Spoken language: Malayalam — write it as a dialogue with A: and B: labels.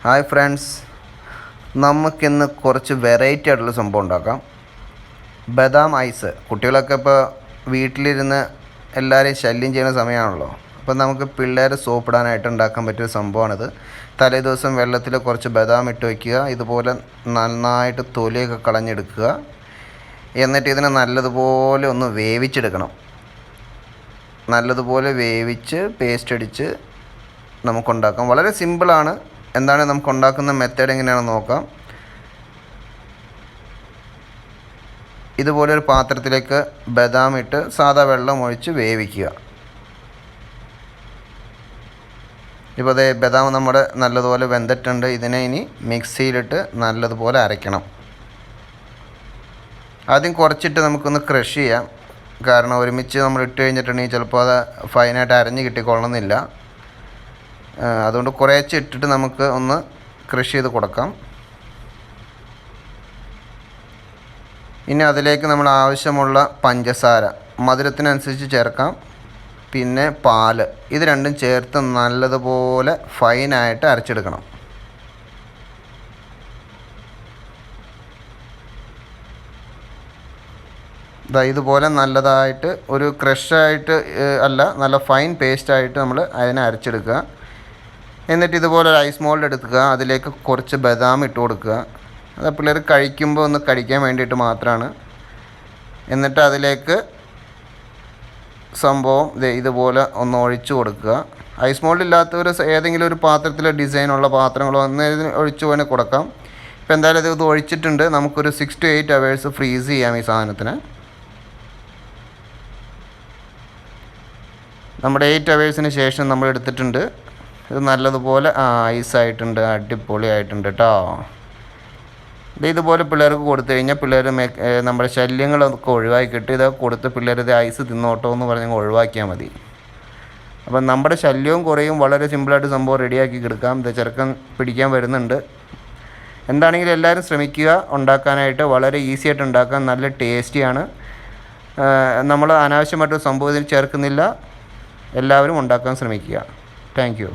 A: ഹായ് ഫ്രണ്ട്സ്, നമുക്കിന്ന് കുറച്ച് വെറൈറ്റി ആയിട്ടുള്ള സംഭവം ഉണ്ടാക്കാം. ബദാം ഐസ്. കുട്ടികളൊക്കെ ഇപ്പോൾ വീട്ടിലിരുന്ന് എല്ലാവരെയും ശല്യം ചെയ്യുന്ന സമയമാണല്ലോ. അപ്പോൾ നമുക്ക് പിള്ളേരെ സോപ്പിടാനായിട്ട് ഉണ്ടാക്കാൻ പറ്റിയ സംഭവമാണിത്. തലേ ദിവസം വെള്ളത്തിൽ കുറച്ച് ബദാം ഇട്ട് വയ്ക്കുക. ഇതുപോലെ നന്നായിട്ട് തൊലിയൊക്കെ കളഞ്ഞെടുക്കുക. എന്നിട്ട് ഇതിനെ നല്ലതുപോലെ ഒന്ന് വേവിച്ചെടുക്കണം. നല്ലതുപോലെ വേവിച്ച് പേസ്റ്റ് അടിച്ച് നമുക്കുണ്ടാക്കാം. വളരെ സിമ്പിളാണ്. എന്താണ് നമുക്ക് ഉണ്ടാക്കുന്ന മെത്തേഡ് എങ്ങനെയാണെന്ന് നോക്കാം. ഇതുപോലെ ഒരു പാത്രത്തിലേക്ക് ബദാം ഇട്ട് സാദാ വെള്ളം ഒഴിച്ച് വേവിക്കുക. ഇപ്പോൾ അതേ ബദാം നമ്മുടെ നല്ലതുപോലെ വെന്തിട്ടുണ്ട്. ഇതിനെ ഇനി മിക്സിയിലിട്ട് നല്ലതുപോലെ അരയ്ക്കണം. ആദ്യം കുറച്ചിട്ട് നമുക്കൊന്ന് ക്രഷ് ചെയ്യാം. കാരണം ഒരുമിച്ച് നമ്മൾ ഇട്ട് കഴിഞ്ഞിട്ടുണ്ടെങ്കിൽ ചിലപ്പോൾ അത് ഫൈനായിട്ട് അരഞ്ഞ് കിട്ടിക്കൊള്ളണമെന്നില്ല. അതുകൊണ്ട് കുറേശ്ശെ ഇട്ടിട്ട് നമുക്ക് ഒന്ന് ക്രഷ് ചെയ്ത് കൊടുക്കാം. ഇനി അതിലേക്ക് നമ്മൾ ആവശ്യമുള്ള പഞ്ചസാര മധുരത്തിനനുസരിച്ച് ചേർക്കാം. പിന്നെ പാല്, ഇത് രണ്ടും ചേർത്ത് നല്ലതുപോലെ ഫൈനായിട്ട് അരച്ചെടുക്കണം. ഇതുപോലെ നല്ലതായിട്ട് ഒരു ക്രഷായിട്ട് അല്ല, നല്ല ഫൈൻ പേസ്റ്റായിട്ട് നമ്മൾ അതിനെ അരച്ചെടുക്കുക. എന്നിട്ട് ഇതുപോലെ ഒരു ഐസ് മോൾഡ് എടുക്കുക. അതിലേക്ക് കുറച്ച് ബദാം ഇട്ട് കൊടുക്കുക. അത് പിള്ളേർ കഴിക്കുമ്പോൾ ഒന്ന് കടിക്കാൻ വേണ്ടിയിട്ട് മാത്രമാണ്. എന്നിട്ട് അതിലേക്ക് സംഭവം ഇതുപോലെ ഒന്ന് ഒഴിച്ചു കൊടുക്കുക. ഐസ് മോൾഡ് ഇല്ലാത്തവർ ഏതെങ്കിലും ഒരു പാത്രത്തിൽ ഡിസൈനുള്ള പാത്രങ്ങളോ ഒന്ന് ഒഴിച്ചു വേണേൽ കൊടുക്കാം. ഇപ്പോൾ എന്തായാലും ഇത് ഒഴിച്ചിട്ടുണ്ട്. നമുക്കൊരു 6 to 8 hours ഫ്രീസ് ചെയ്യാം ഈ സാധനത്തിന്. നമ്മുടെ 8 hours ശേഷം നമ്മൾ എടുത്തിട്ടുണ്ട്. ഇത് നല്ലതുപോലെ ഐസായിട്ടുണ്ട്, അടിപൊളിയായിട്ടുണ്ട് കേട്ടോ. ഇതുപോലെ പിള്ളേർക്ക് കൊടുത്തു കഴിഞ്ഞാൽ പിള്ളേർ നമ്മുടെ ശല്യങ്ങളൊക്കെ ഒഴിവാക്കി കിട്ടി. ഇതൊക്കെ കൊടുത്ത് പിള്ളേർ ഇത് ഐസ് തിന്നോട്ടോ എന്ന് പറഞ്ഞ് ഒഴിവാക്കിയാൽ മതി. അപ്പം നമ്മുടെ ശല്യവും കുറയും. വളരെ സിമ്പിളായിട്ട് സംഭവം റെഡിയാക്കി എടുക്കാം. ഇത് ചെറുക്കൻ പിടിക്കാൻ വരുന്നുണ്ട്. എന്താണെങ്കിലും എല്ലാവരും ശ്രമിക്കുക ഉണ്ടാക്കാനായിട്ട്. വളരെ ഈസി ആയിട്ട് ഉണ്ടാക്കാൻ, നല്ല ടേസ്റ്റിയാണ്. നമ്മൾ അനാവശ്യമായിട്ട് സംഭവം ഇതിൽ ചേർക്കുന്നില്ല. എല്ലാവരും ഉണ്ടാക്കാൻ ശ്രമിക്കുക. Thank you.